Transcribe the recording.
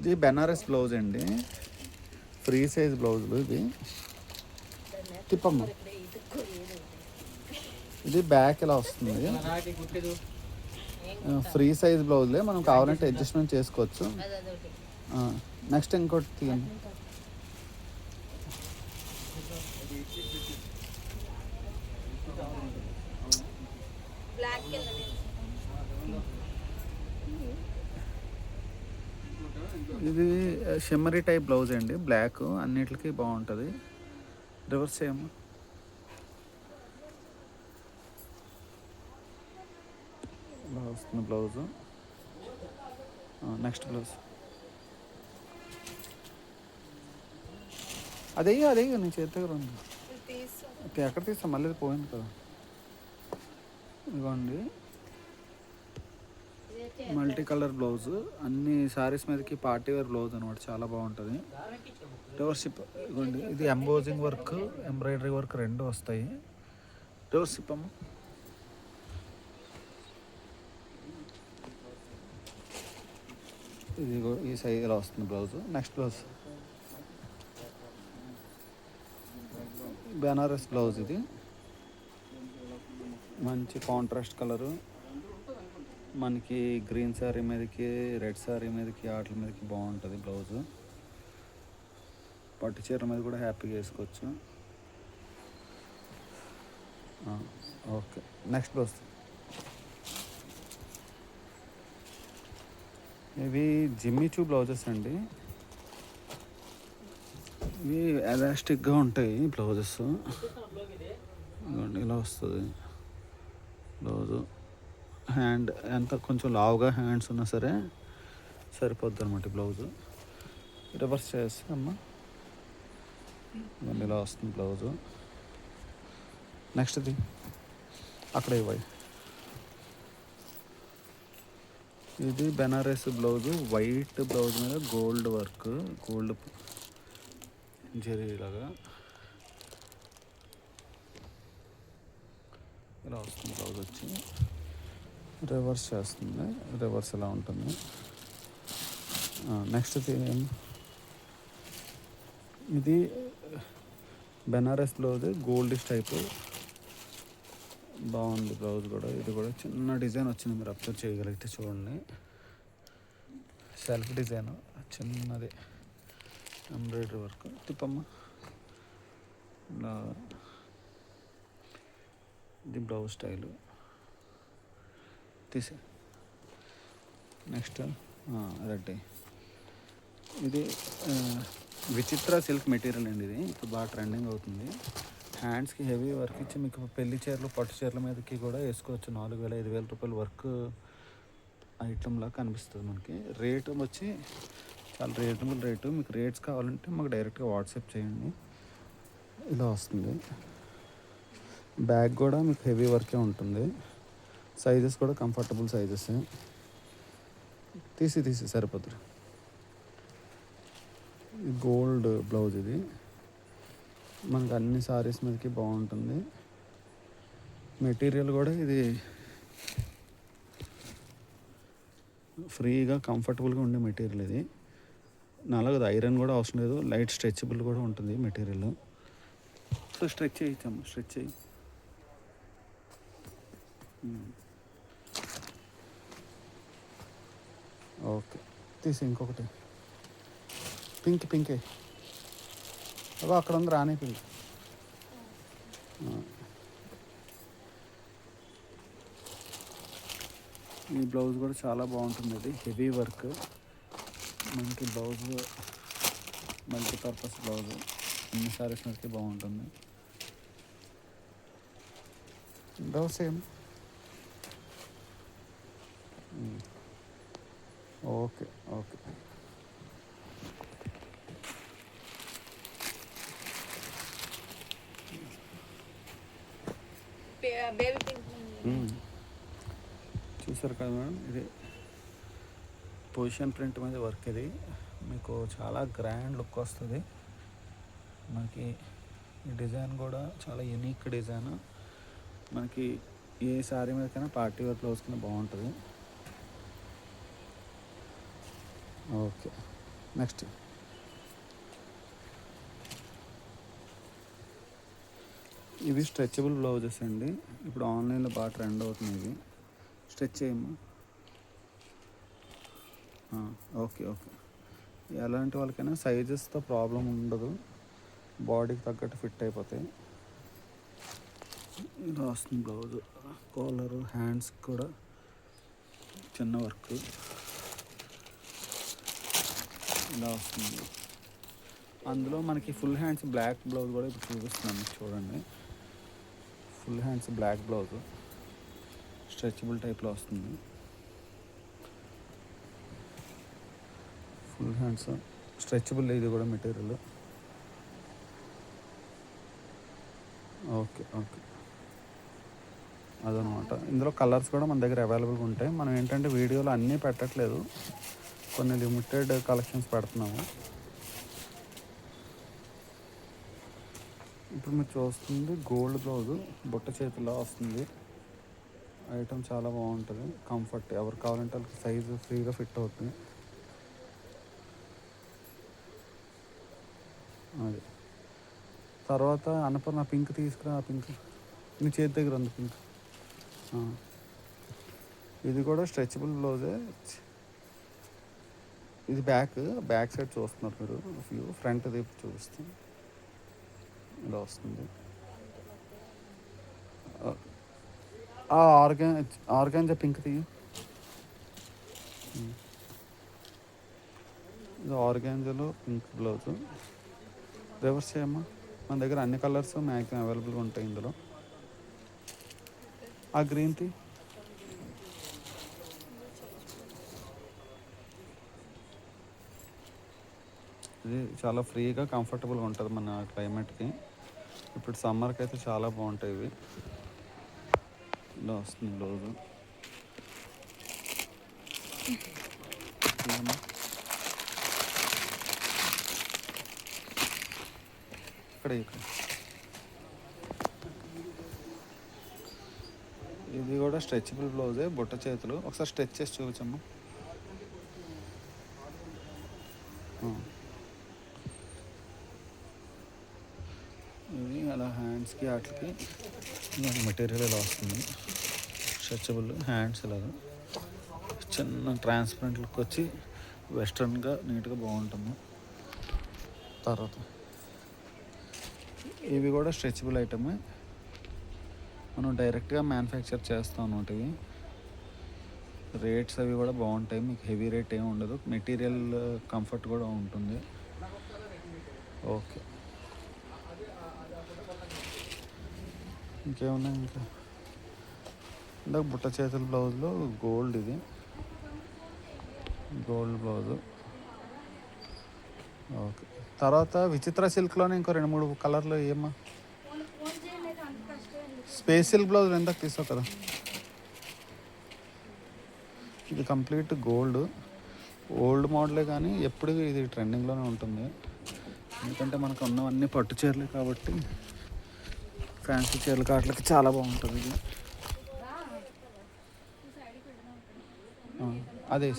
ఇది బెనారస్ బ్లౌజ్ అండి, free size బ్లౌజులు ఇవి. తిప్పమ్మ, ఇది బ్యాక్ ఇలా వస్తుంది. ఫ్రీ సైజ్ బ్లౌజ్లే, మనం కావాలంటే అడ్జస్ట్మెంట్ చేసుకోవచ్చు. నెక్స్ట్ ఇంకోటి తీయండి. ఇది షిమ్మరీ టైప్ బ్లౌజ్ అండి, బ్లాక్ అన్నిటికీ బాగుంటుంది. రివర్స్ చేయమ్మా. ఇలా వస్తుంది బ్లౌజు. నెక్స్ట్ బ్లౌజ్ అదే నీ చేతి దగ్గర ఉంది. ఎక్కడ తీస్తాం, మళ్ళీ పోయింది కదా. ఇదిగోండి మల్టీ కలర్ బ్లౌజ్, అన్ని శారీస్ మీదకి పార్టీ వేర్ బ్లౌజ్ అనమాట, చాలా బాగుంటుంది. రివర్స్ షిప్ ఇదిగోండి, ఇది ఎంబోజింగ్ వర్క్, ఎంబ్రాయిడరీ వర్క్ రెండు వస్తాయి. రివర్స్ షిప్ అమ్మ. ఇది ఈ సైజ్ ఇలా వస్తుంది blouse. Next blouse Banaras blouse, ఇది మంచి కాంట్రాస్ట్ కలరు, మనకి గ్రీన్ శారీ మీదకి, రెడ్ శారీ మీదకి, వాటి మీదకి బాగుంటుంది బ్లౌజు. పట్టు చీర మీద కూడా హ్యాపీగా వేసుకోవచ్చు. Okay, next blouse. ఇవి జిమ్మీ చూ బ్లౌజెస్ అండి, ఇవి ఎలాస్టిక్గా ఉంటాయి బ్లౌజెస్. ఇలా వస్తుంది బ్లౌజు. హ్యాండ్ ఎంత కొంచెం లావుగా హ్యాండ్స్ ఉన్నా సరే సరిపోద్ది అనమాట బ్లౌజు. రివర్స్ చేసి అమ్మ, ఇలా వస్తుంది బ్లౌజు. నెక్స్ట్ది అక్కడ ఇవ్వాలి. ఇది బెనారస్ బ్లౌజు, వైట్ బ్లౌజ్ మీద గోల్డ్ వర్క్, గోల్డ్ జరీలాగా ఇలా వస్తుంది బ్లౌజ్. వచ్చి రివర్స్ చేస్తుంది, రివర్స్ ఇలా ఉంటుంది. నెక్స్ట్ ఇది బెనారస్ బ్లౌజ్, గోల్డిష్ టైపు, బాగుంది బ్లౌజ్ కూడా. ఇది కూడా చిన్న డిజైన్ వచ్చింది, మీరు అబ్జర్వ్ చేయగలిగితే చూడండి. సెల్ఫ్ డిజైన్ చిన్నది, ఎంబ్రాయిడరీ వర్క్. తిప్పమ్మ. ఇది బ్లౌజ్ స్టైలు తీసే. నెక్స్ట్ రెడ్, ఇది విచిత్ర సిల్క్ మెటీరియల్ అండి, ఇది ఇప్పుడు బాగా ట్రెండింగ్ అవుతుంది. హ్యాండ్స్కి హెవీ వర్క్ ఇచ్చి మీకు పెళ్లి చీరలు, పట్టు చీరల మీదకి కూడా వేసుకోవచ్చు. 4,000-5,000 రూపాయల వర్క్ ఐటమ్లా కనిపిస్తుంది మనకి. రేటు వచ్చి చాలా రీజనబుల్ రేటు. మీకు రేట్స్ కావాలంటే మాకు డైరెక్ట్గా వాట్సాప్ చేయండి. ఇలా వస్తుంది. బ్యాగ్ కూడా మీకు హెవీ వర్కే ఉంటుంది. సైజెస్ కూడా కంఫర్టబుల్ సైజెస్. తీసి సరిపోతుంది. గోల్డ్ బ్లౌజ్, ఇది మనకు అన్ని సారీస్ మీదకి బాగుంటుంది. మెటీరియల్ కూడా ఇది ఫ్రీగా కంఫర్టబుల్గా ఉండే మెటీరియల్. ఇది నలగదు, ఐరన్ కూడా అవసరం లేదు, లైట్ స్ట్రెచబుల్ కూడా ఉంటుంది మెటీరియల్. సో స్ట్రెచ్ చేయించాము, స్ట్రెచ్ చేయి. ఓకే, తీసి ఇంకొకటి పింకే అదో అక్కడ ఉంది, రాణి పింక్. ఈ బ్లౌజ్ కూడా చాలా బాగుంటుంది. ఇది హెవీ వర్క్, మనకి బ్లౌజ్ మల్టీపర్పస్ బ్లౌజ్, అన్ని సారీస్ మీదకి బాగుంటుంది. Blouse same. ఓకే. చూసారు కదా మేడం, ఇది పొజిషన్ ప్రింట్ మీద వర్క్. ఇది మీకు చాలా గ్రాండ్ లుక్ వస్తుంది. మనకి ఈ డిజైన్ కూడా చాలా యూనిక్ డిజైన్. మనకి ఏ శారీ మీదకైనా పార్టీ వేర్ బ్లౌజ్ కన్నా బాగుంటుంది. ఓకే. నెక్స్ట్ ఇవి స్ట్రెచబుల్ బ్లౌజెస్ అండి. ఇప్పుడు ఆన్లైన్లో బాగా ట్రెండ్ అవుతుంది. ఇవి స్ట్రెచ్ చేయమ్మా. Okay okay. ఎలాంటి వాళ్ళకైనా సైజెస్తో ప్రాబ్లం ఉండదు, బాడీకి తగ్గట్టు ఫిట్ అయిపోతాయి. ఇలా వస్తుంది బ్లౌజ్. కాలరు, హ్యాండ్స్ కూడా చిన్న వర్క్ ఇలా వస్తుంది. అందులో మనకి ఫుల్ హ్యాండ్స్ బ్లాక్ బ్లౌజ్ కూడా ఇప్పుడు చూపిస్తున్నాను చూడండి. Full hands black blouse stretchable టైప్లో వస్తుంది. ఫుల్ హ్యాండ్స్ స్ట్రెచబుల్, ఇది కూడా మెటీరియల్. ఓకే ఓకే, అదనమాట. ఇందులో కలర్స్ కూడా మన దగ్గర అవైలబుల్గా ఉంటాయి. మనం ఏంటంటే వీడియోలో అన్నీ పెట్టట్లేదు, కొన్ని లిమిటెడ్ కలెక్షన్స్ పెడుతున్నాము. ఇప్పుడు మీరు చూస్తుంది గోల్డ్ బ్లౌజ్, బుట్ట చేతిలో వస్తుంది. ఐటమ్ చాలా బాగుంటుంది, కంఫర్ట్. ఎవరు కావాలంటే వాళ్ళకి సైజు ఫ్రీగా ఫిట్ అవుతుంది. అది తర్వాత అన్నపూర్ణ పింక్ తీసుకురా. పింక్ నీ చేతి దగ్గర ఉంది పింక్. ఇది కూడా స్ట్రెచబుల్ బ్లౌజే. ఇది బ్యాక్ సైడ్ చూస్తున్నారు మీరు. వ్యూ ఫ్రంట్ వైపు చూపిస్తాం. ఇలా వస్తుంది. ఆర్గాన్జా పింక్ తీయ. ఇది ఆర్గాన్జాలో పింక్ బ్లౌజ్. రివర్స్ చేయమ్మా. మన దగ్గర అన్ని కలర్స్ మ్యాక్సిమం అవైలబుల్గా ఉంటాయి ఇందులో. ఆ గ్రీన్ టీ. ఇది చాలా ఫ్రీగా కంఫర్టబుల్గా ఉంటుంది మన క్లైమేట్కి. ఇప్పుడు సమ్మర్కి అయితే చాలా బాగుంటాయి ఇవి. ఇలా వస్తుంది బ్లౌజ్. ఇక్కడ ఇది కూడా స్ట్రెచబుల్ బ్లౌజే, బుట్ట చేతులు. ఒకసారి స్ట్రెచ్ చేసి చూపించమ్మా. ఇది అలా హ్యాండ్స్కి వాటికి మెటీరియల్ ఇలా వస్తుంది. స్ట్రెచబుల్ హ్యాండ్స్ ఇలాగా చిన్న ట్రాన్స్పరెంట్ లుక్ వచ్చి వెస్ట్రన్గా నీట్గా బాగుంటుంది. తర్వాత ఇవి కూడా స్ట్రెచబుల్ ఐటమే, మనం డైరెక్ట్గా మ్యానుఫ్యాక్చర్ చేస్తాం అన్నమాట. ఇవి రేట్స్ అవి కూడా బాగుంటాయి, మీకు హెవీ రేట్ ఏమి ఉండదు. మెటీరియల్ కంఫర్ట్ కూడా ఉంటుంది. ఓకే, ఇంకేమున్నాయి? ఇంకా ఇందాక బుట్ట చేతుల బ్లౌజ్లో గోల్డ్, ఇది గోల్డ్ బ్లౌజు. ఓకే, తర్వాత విచిత్ర సిల్క్లోనే ఇంకో 2-3 కలర్లు ఏమా. స్పేస్ సిల్క్ బ్లౌజ్ ఎంతకు తీసావు కదా. ఇది కంప్లీట్ గోల్డ్, ఓల్డ్ మోడలే కానీ ఎప్పుడు ఇది ట్రెండింగ్లోనే ఉంటుంది. ఎందుకంటే మనకు ఉన్నవన్నీ పట్టు చీరలే కాబట్టి ఫ్యాన్సీ చీరలు కాట్లకి చాలా బాగుంటుంది ఇది. అదే